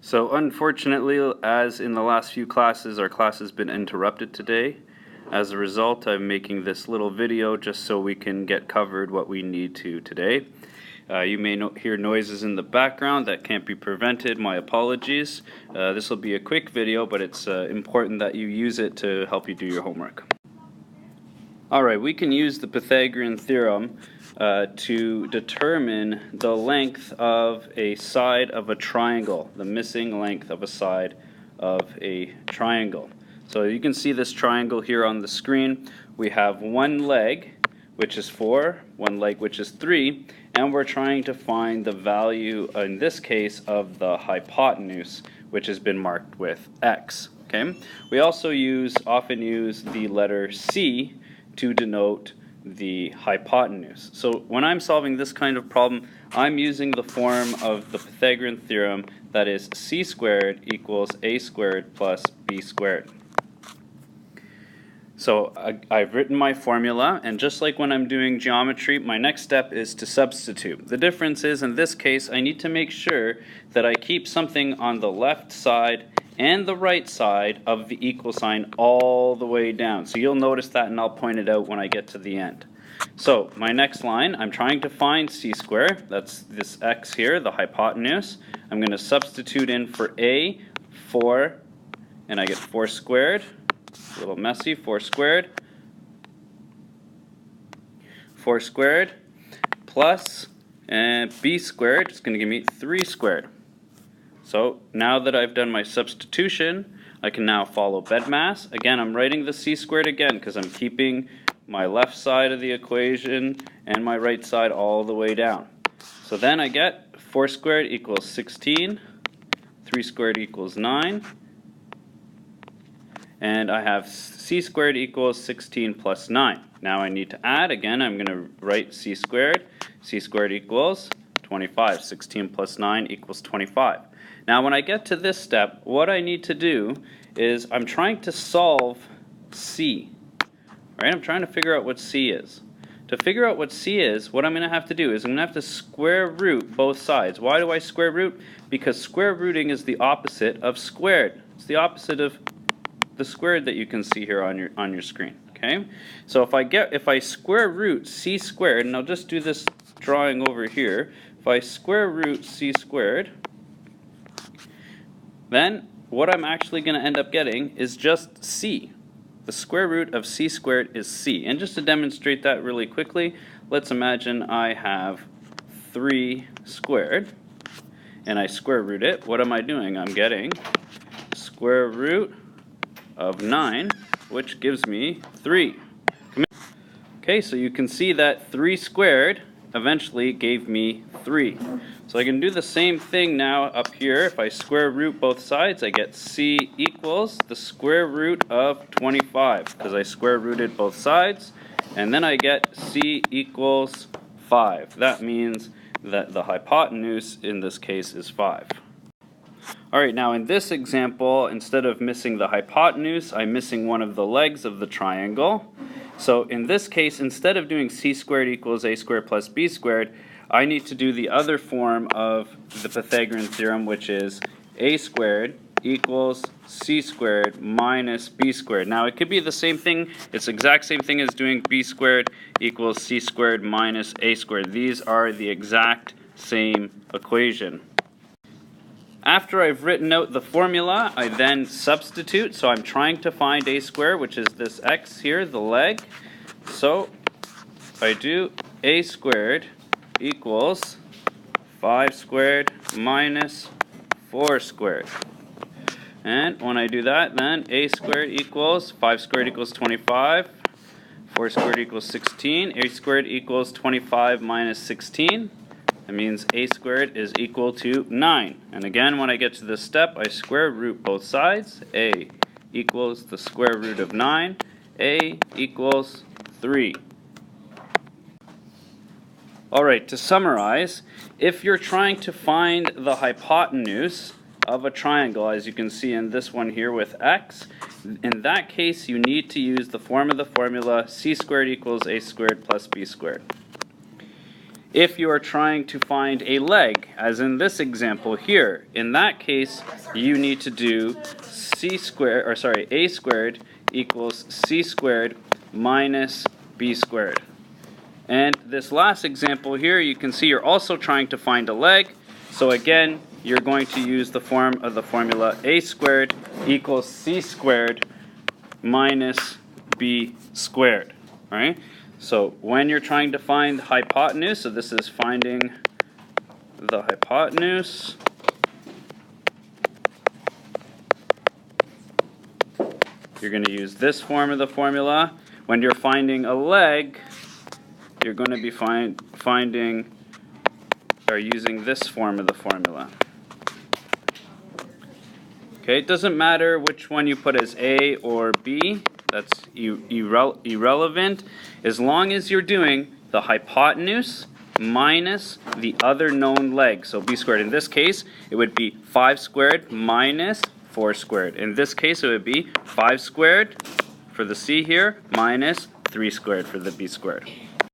So unfortunately, as in the last few classes, our class has been interrupted today. As a result, I'm making this little video just so we can get covered what we need to today. You may hear noises in the background that can't be prevented. My apologies. This will be a quick video, but it's important that you use it to help you do your homework. Alright, we can use the Pythagorean theorem to determine the length of a side of a triangle, the missing length of a side of a triangle. So you can see this triangle here on the screen. We have one leg, which is 4, one leg, which is 3, and we're trying to find the value, in this case, of the hypotenuse, which has been marked with X. Okay? We also often use the letter C to denote the hypotenuse. So when I'm solving this kind of problem, I'm using the form of the Pythagorean theorem, that is c squared equals a squared plus b squared. So I've written my formula, and just like when I'm doing geometry, my next step is to substitute. The difference is, in this case, I need to make sure that I keep something on the left side and the right side of the equal sign all the way down. So you'll notice that, and I'll point it out when I get to the end. So my next line, I'm trying to find c squared. That's this x here, the hypotenuse. I'm going to substitute in for a, 4, and I get 4 squared. A little messy, 4 squared. 4 squared plus b squared is going to give me 3 squared. So now that I've done my substitution, I can now follow BEDMAS. Again, I'm writing the c squared again because I'm keeping my left side of the equation and my right side all the way down. So then I get 4 squared equals 16, 3 squared equals 9, and I have c squared equals 16 plus 9. Now I need to add. Again, I'm going to write c squared. C squared equals 25. 16 plus 9 equals 25. Now when I get to this step, what I need to do is I'm trying to solve c. Right? I'm trying to figure out what c is. To figure out what c is, what I'm going to have to do is I'm going to have to square root both sides. Why do I square root? Because square rooting is the opposite of squared. It's the opposite of the squared that you can see here on your screen. Okay? So if I square root c squared, and I'll just do this drawing over here. If I square root c squared, then what I'm actually going to end up getting is just c. The square root of c squared is c. And just to demonstrate that really quickly, let's imagine I have 3 squared, and I square root it. What am I doing? I'm getting square root of 9, which gives me 3. Okay, so you can see that 3 squared eventually gave me 3. So I can do the same thing now up here. If I square root both sides, I get c equals the square root of 25, because I square rooted both sides, and then I get c equals 5. That means that the hypotenuse in this case is 5. Alright, now in this example, instead of missing the hypotenuse, I'm missing one of the legs of the triangle. So in this case, instead of doing c squared equals a squared plus b squared, I need to do the other form of the Pythagorean theorem, which is a squared equals c squared minus b squared. Now it could be the same thing. It's the exact same thing as doing b squared equals c squared minus a squared. These are the exact same equation. After I've written out the formula, I then substitute. So I'm trying to find a squared, which is this x here, the leg. So I do a squared equals 5 squared minus 4 squared. And when I do that, then a squared equals 5 squared equals 25, 4 squared equals 16, a squared equals 25 minus 16. That means a squared is equal to 9. And again, when I get to this step, I square root both sides. A equals the square root of 9. A equals 3. Alright, to summarize, if you're trying to find the hypotenuse of a triangle, as you can see in this one here with x, in that case you need to use the form of the formula c squared equals a squared plus b squared. If you are trying to find a leg, as in this example here, in that case, you need to do a squared equals c squared minus b squared. And this last example here, you can see you're also trying to find a leg. So again, you're going to use the form of the formula a squared equals c squared minus b squared. All right? So when you're trying to find the hypotenuse, so this is finding the hypotenuse. You're going to use this form of the formula. When you're finding a leg, you're going to be finding or using this form of the formula. Okay, it doesn't matter which one you put as A or B. That's irrelevant, as long as you're doing the hypotenuse minus the other known leg. So b squared. In this case, it would be 5 squared minus 4 squared. In this case, it would be 5 squared for the c here minus 3 squared for the b squared.